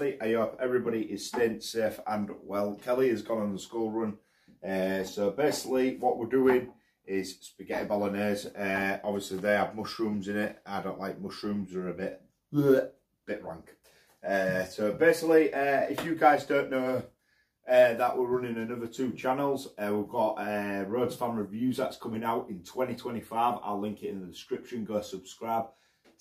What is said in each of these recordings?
everybody. I hope everybody is staying safe and well. Kelly has gone on the school run. So basically what we're doing is spaghetti bolognese. Obviously they have mushrooms in it. I don't like mushrooms, they're a bit rank. So basically, if you guys don't know that we're running another 2 channels, we've got Roads Fan Reviews that's coming out in 2025. I'll link it in the description. Go subscribe,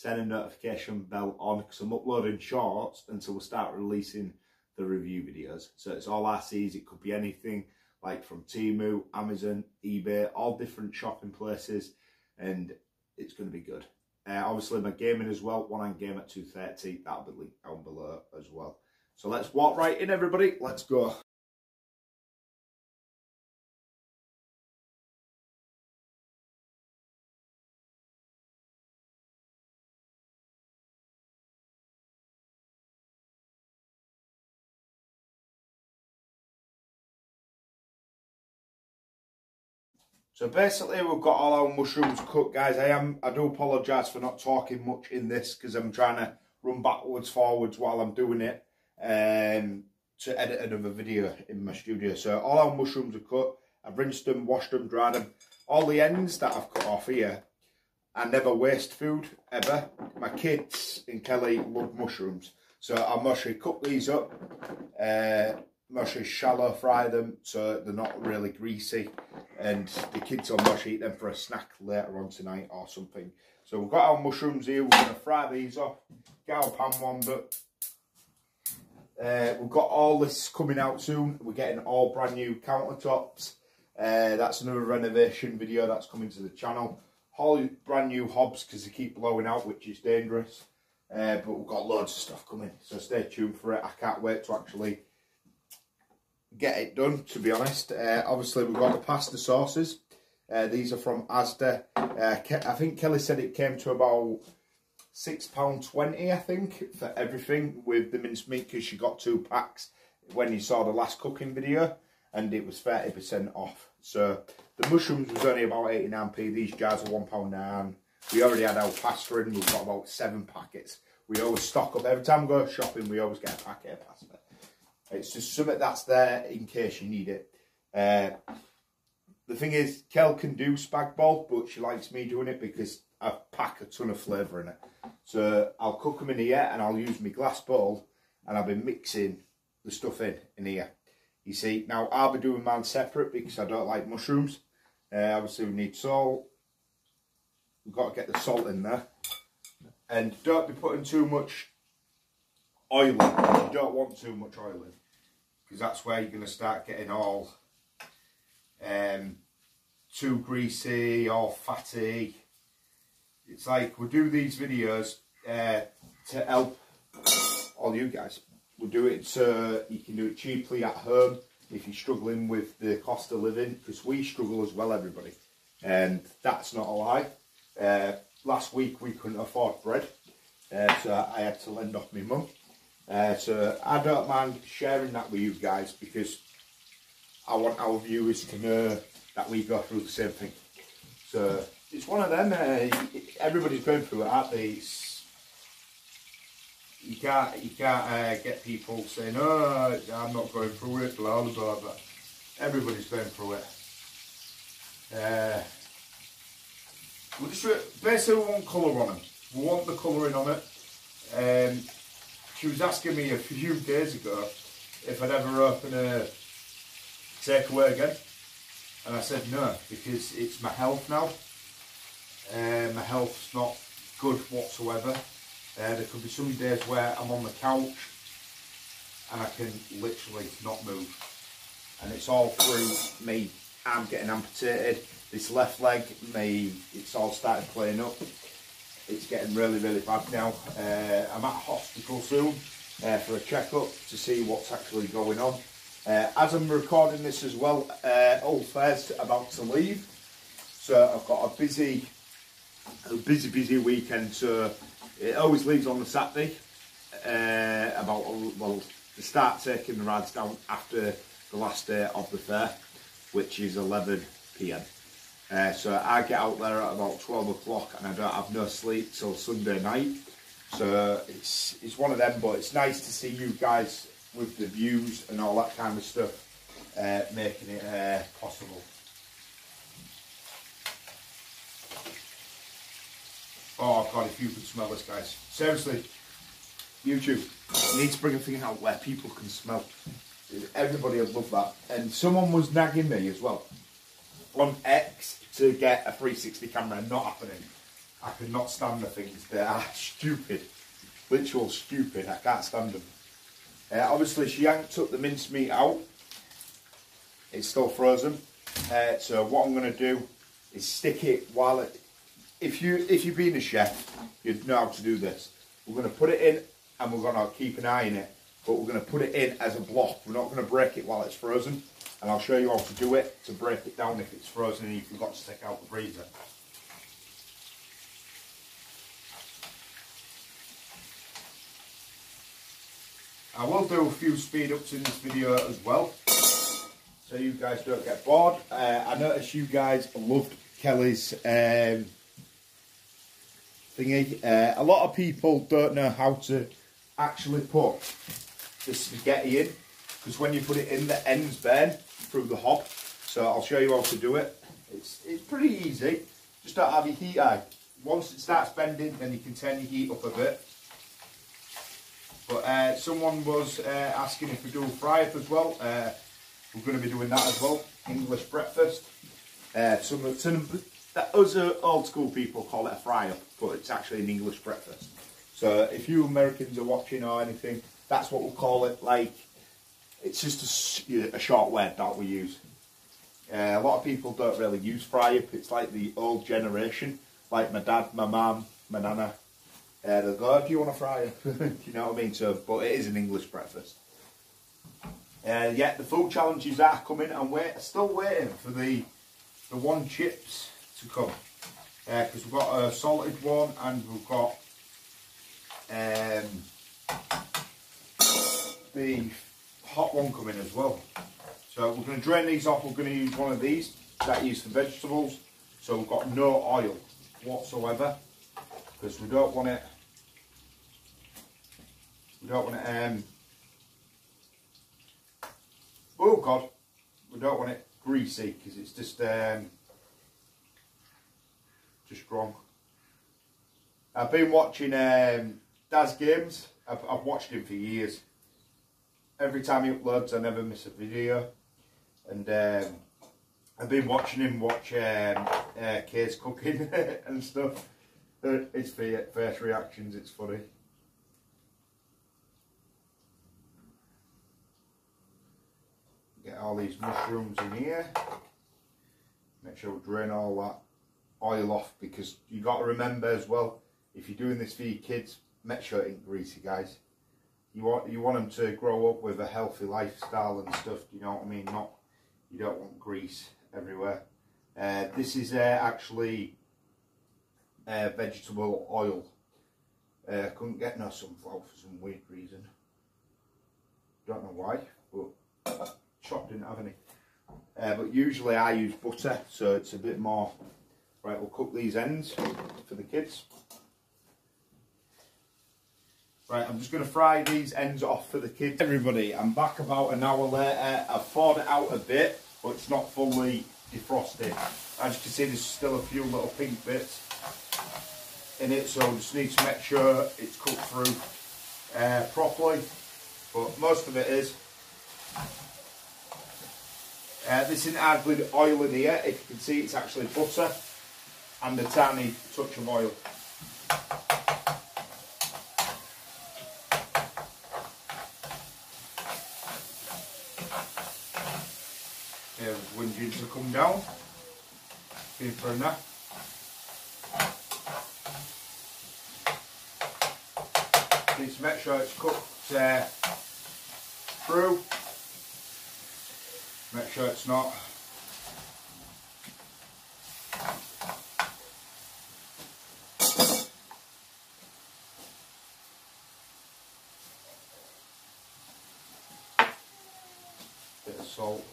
turn the notification bell on, because I'm uploading shorts until we start releasing the review videos. So it's all RCs. It could be anything like from Temu, Amazon, eBay, all different shopping places, and it's going to be good. Obviously my gaming as well, one-hand game at 2:30, that'll be linked down below as well. So let's walk right in, everybody, let's go. So basically we've got all our mushrooms cooked, guys. I do apologise for not talking much in this, because I'm trying to run backwards, forwards while I'm doing it to edit another video in my studio. So all our mushrooms are cut. I've rinsed them, washed them, dried them. All the ends that I've cut off here, I never waste food, ever. My kids and Kelly love mushrooms. So I'm actually cook these up. I'm actually shallow fry them so they're not really greasy, and the kids will actually eat them for a snack later on tonight or something. So we've got our mushrooms here. We're going to fry these off, get our pan warmed up. We've got all this coming out soon. We're getting all brand new countertops. That's another renovation video that's coming to the channel. All brand new hobs because they keep blowing out, which is dangerous. But we've got loads of stuff coming, so stay tuned for it. I can't wait to actually get it done, to be honest. Obviously we've got the pasta sauces. These are from Asda. I think Kelly said it came to about £6.20, I think, for everything with the minced meat, because she got 2 packs when you saw the last cooking video, and it was 30% off. So the mushrooms was only about 89p. These jars are £1.9. We already had our pasta in. We've got about 7 packets. We always stock up. Every time we go shopping, we always get a packet of pasta. It's just something that's there in case you need it. The thing is, Kel can do spag bol, but she likes me doing it because I pack a ton of flavour in it. So I'll cook them in here, and I'll use my glass bowl, and I'll be mixing the stuff in here. You see, now I'll be doing mine separate because I don't like mushrooms. Obviously we need salt. We've got to get the salt in there. And don't be putting too much oil in. You don't want too much oil in, because that's where you're going to start getting all too greasy or fatty. It's like we do these videos to help all you guys. We'll do it so you can do it cheaply at home if you're struggling with the cost of living, because we struggle as well, everybody, and that's not a lie. Last week we couldn't afford bread, so I had to lend off my mum. So I don't mind sharing that with you guys, because I want our viewers to know that we go through the same thing. So it's one of them. Everybody's going through it, aren't they? You can't get people saying, "Oh, I'm not going through it," blah blah blah blah. Everybody's going through it. We just basically want colour on them. We want the colouring on it. She was asking me a few days ago if I'd ever open a takeaway again, and I said no, because it's my health now. My health's not good whatsoever. There could be some days where I'm on the couch and I can literally not move, and it's all through me. I'm getting amputated. This left leg, it's all started playing up. It's getting really, really bad now. I'm at hospital soon for a checkup to see what's actually going on. As I'm recording this as well, Old Fair's about to leave, so I've got a busy weekend. So it always leaves on the Saturday. They start taking the rides down after the last day of the fair, which is 11 PM. So I get out there at about 12 o'clock, and I don't have no sleep till Sunday night. So it's one of them, but it's nice to see you guys with the views and all that kind of stuff, making it possible. Oh God, if you could smell this, guys. Seriously, YouTube, you need to bring a thing out where people can smell. Everybody would love that. And someone was nagging me as well on X to get a 360 camera. Not happening. I could not stand the things. They are stupid. Literal stupid. I can't stand them. Obviously, she ain't took the mincemeat out. It's still frozen. So what I'm going to do is stick it while it... If you've been a chef, you'd know how to do this. We're going to put it in and we're going to keep an eye on it. But we're going to put it in as a block. We're not going to break it while it's frozen. And I'll show you how to do it to break it down if it's frozen and you forgot to take out the freezer. I will do a few speed ups in this video as well, so you guys don't get bored. I noticed you guys loved Kelly's thingy. A lot of people don't know how to actually put the spaghetti in, because when you put it in, the ends bend through the hob. So I'll show you how to do it. It's pretty easy. Just don't have your heat high. Once it starts bending, then you can turn your heat up a bit. But someone was asking if we do a fry-up as well. We're going to be doing that as well. English breakfast. Us old school people call it a fry-up, but it's actually an English breakfast. So if you Americans are watching or anything, that's what we'll call it. Like, it's just a short word that we use. A lot of people don't really use fry-up. It's like the old generation, like my dad, my mum, my nana. They'll go, do you want a fry-up? Do you know what I mean? So, but it is an English breakfast. Yeah, the food challenges are coming. I'm still waiting for the one chips to come. Because we've got a salted one and we've got the hot one coming as well. So we're going to drain these off. We're going to use one of these that use for vegetables. So we've got no oil whatsoever, because we don't want it. Oh God, we don't want it greasy, because it's just wrong. I've been watching Daz Games. I've watched him for years. Every time he uploads, I never miss a video. And I've been watching him watch Kay's cooking and stuff. His first reactions, it's funny. Get all these mushrooms in here. Make sure we drain all that oil off, because you got to remember as well, if you're doing this for your kids, make sure it ain't greasy, guys. You want them to grow up with a healthy lifestyle and stuff. You know what I mean? You don't want grease everywhere. This is actually vegetable oil. Couldn't get no sunflower for some weird reason. Don't know why, but shop didn't have any. But usually I use butter, so it's a bit more. Right, we'll cook these ends for the kids. Right, I'm just going to fry these ends off for the kids. Everybody, I'm back about an hour later. I've thawed it out a bit, but it's not fully defrosted. As you can see, there's still a few little pink bits in it, so I just need to make sure it's cooked through properly. But most of it is. This isn't hardly oil in here. If you can see, it's actually butter and a tiny touch of oil. Here's whinging to come down. In for a nap. Need to make sure it's cooked through. Make sure it's not bit of salt.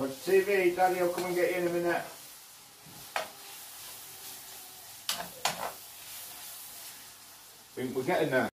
Watch TV, Daddy, I'll come and get you in a minute. Think we're getting there.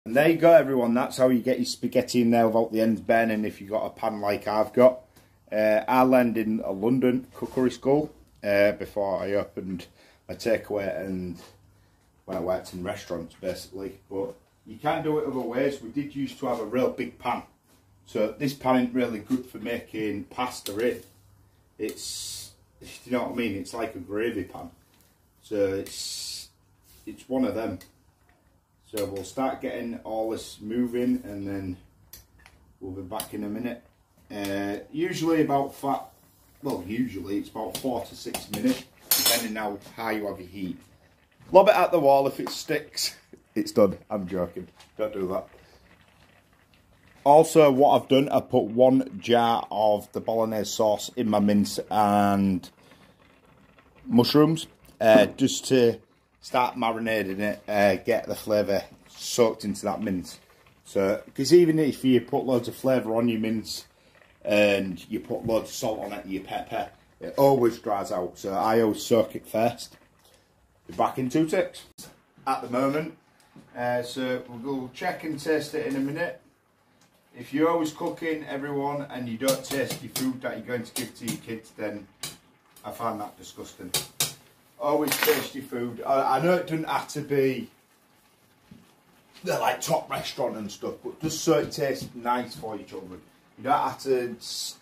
And there you go, everyone. That's how you get your spaghetti in there without the ends burning if you've got a pan like I've got. I learned in a London cookery school before I opened my takeaway and when I worked in restaurants, basically. But you can do it other ways. We did used to have a real big pan. So this pan ain't really good for making pasta in. It's, you know what I mean? It's like a gravy pan. So it's one of them. So we'll start getting all this moving and then we'll be back in a minute. Usually it's about 4 to 6 minutes, depending on how high you have your heat. Lob it at the wall. If it sticks, it's done. I'm joking. Don't do that. Also, what I've done, I've put 1 jar of the Bolognese sauce in my mince and mushrooms, just to start marinating it, get the flavour soaked into that mince. So, because even if you put loads of flavour on your mince and you put loads of salt on it, your pepper, it always dries out. So I always soak it first. Be back in 2 ticks. At the moment, so we'll go check and taste it in a minute. If you're always cooking, everyone, and you don't taste your food that you're going to give to your kids, then I find that disgusting. Always taste your food. I know it doesn't have to be the like top restaurant and stuff, but just so it tastes nice for your children. You don't have to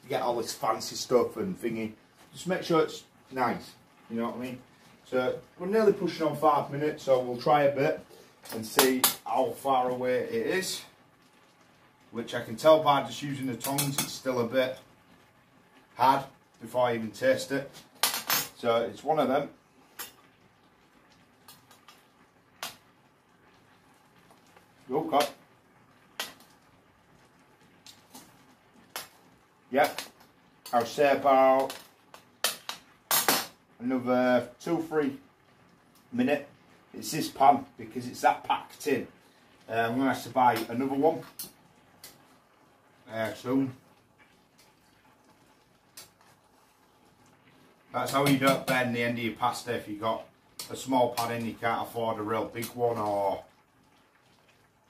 get all this fancy stuff and thingy. Just make sure it's nice. You know what I mean? So we're nearly pushing on 5 minutes, so we'll try a bit and see how far away it is. Which I can tell by just using the tongs, it's still a bit hard before I even taste it. So it's one of them. Oh God. Yep. I'll say about another 2-3 minutes. It's this pan because it's that packed in. I'm going to have to buy another one soon. That's how you don't bend the end of your pasta. If you've got a small pan in, you can't afford a real big one, or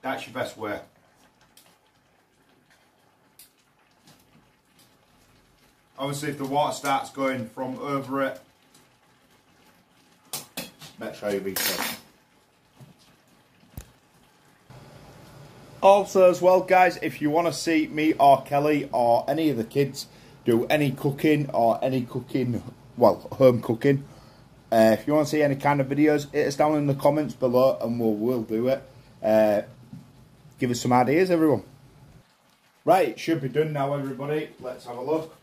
that's your best way. Obviously, if the water starts going from over it, make sure you refill. Also as well, guys, if you want to see me or Kelly or any of the kids do any cooking or any cooking, well, home cooking, if you want to see any kind of videos, hit us down in the comments below and we'll do it. Give us some ideas, everyone. Right, it should be done now, everybody. Let's have a look.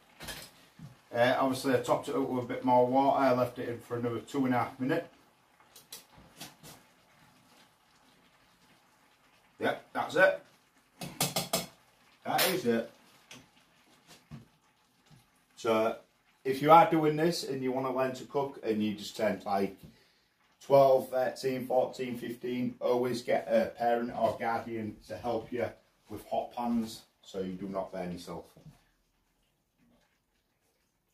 Obviously, I topped it up with a bit more water. I left it in for another 2.5 minutes. Yep, that's it. That is it. So, if you are doing this and you want to learn to cook and you just turned like 12, 13, 14, 15, always get a parent or guardian to help you with hot pans so you do not burn yourself.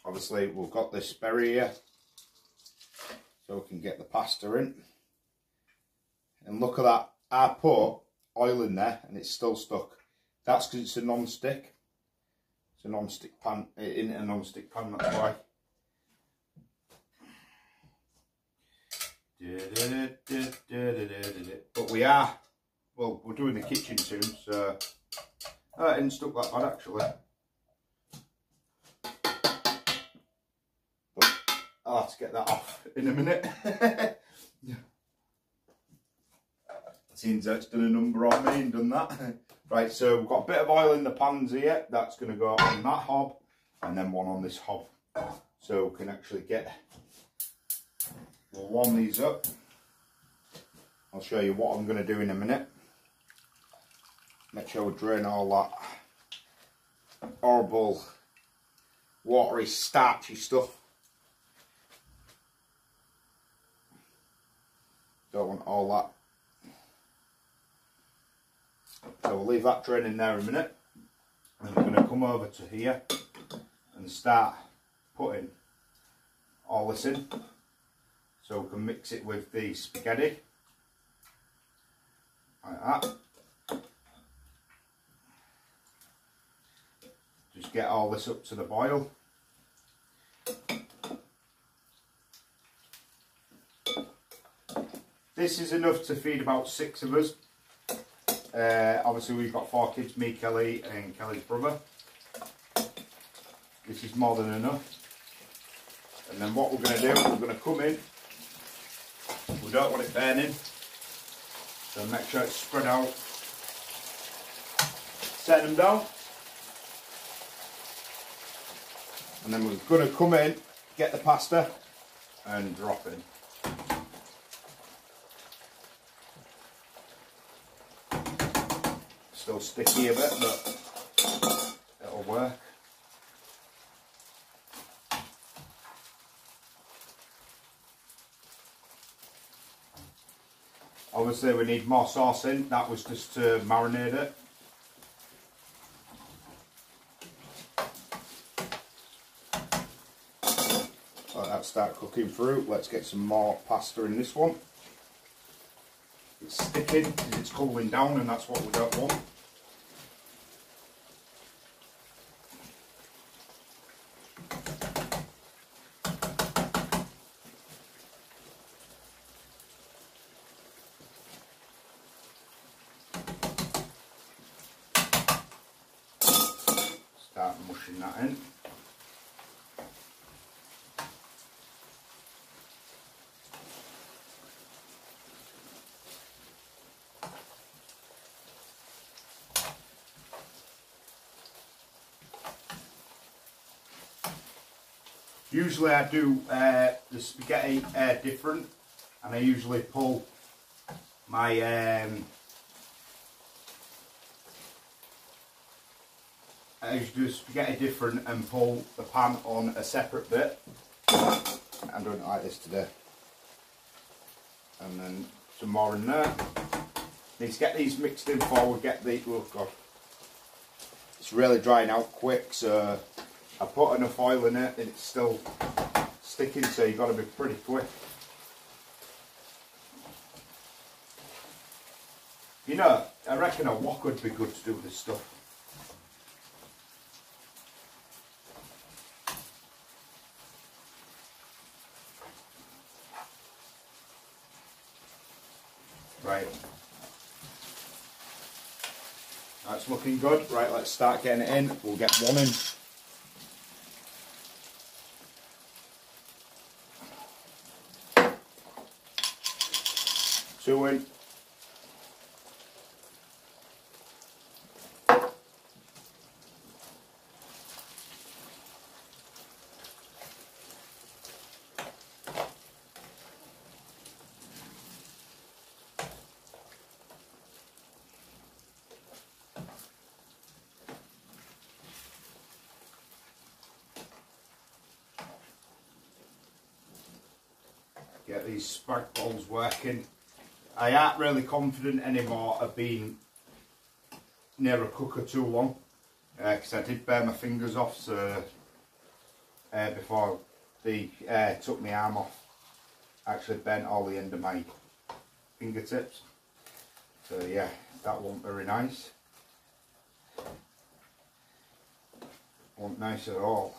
Obviously, we've got this berry here so we can get the pasta in. And look at that, I put oil in there and it's still stuck. That's because it's a non-stick. It's a non-stick pan, in a non-stick pan, that's why. But we are, well, we're doing the kitchen soon, so it didn't stuck that bad actually. But I'll have to get that off in a minute. Seems that's done a number on me and done that. Right, so we've got a bit of oil in the pans here. That's going to go on that hob and then one on this hob. So we can actually we'll warm these up. I'll show you what I'm going to do in a minute. Make sure we drain all that horrible, watery, starchy stuff. Don't want all that. So we'll leave that draining there a minute. And I'm going to come over to here and start putting all this in. So we can mix it with the spaghetti. Like that. Just get all this up to the boil. This is enough to feed about 6 of us. Obviously we've got 4 kids, me, Kelly and Kelly's brother. This is more than enough. And then what we're going to do, we're going to come in. We don't want it burning, so make sure it's spread out. Set them down. And then we're going to come in, get the pasta and drop in. Still sticky a bit, but it'll work. Obviously we need more sauce in, that was just to marinate it. Let that start cooking through. Let's get some more pasta in this one. It's sticking because it's cooling down and that's what we don't want. Start mushing that in. Usually I do the spaghetti different, and I usually pull my I usually do spaghetti different and pull the pan on a separate bit. I'm doing it like this today. And then some more in there. Need to get these mixed in before we get the, oh god. It's really drying out quick, so I put enough oil in it and it's still sticking, so you've got to be pretty quick. You know, I reckon a wok would be good to do this stuff. Right. That's looking good. Right, let's start getting it in. We'll get one in. Two in. Get these spag balls working. I aren't really confident anymore of being near a cooker too long, because I did burn my fingers off, so before they took my arm off, I actually bent all the end of my fingertips. So yeah, that wasn't very nice. Wasn't nice at all.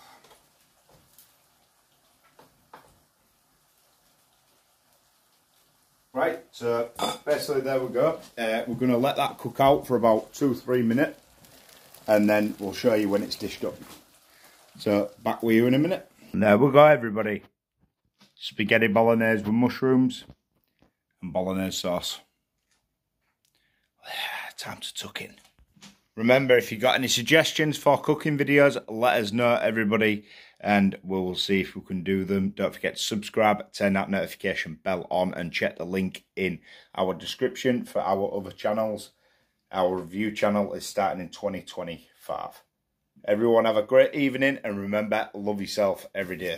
Right, so basically there we go. We're going to let that cook out for about 2-3 minutes, and then we'll show you when it's dished up. So back with you in a minute. And there we go, everybody. Spaghetti bolognese with mushrooms and bolognese sauce. Time to tuck in. Remember, if you've got any suggestions for cooking videos, let us know, everybody, and we'll see if we can do them. Don't forget to subscribe, turn that notification bell on, and check the link in our description for our other channels. Our review channel is starting in 2025. Everyone have a great evening, and remember, love yourself every day.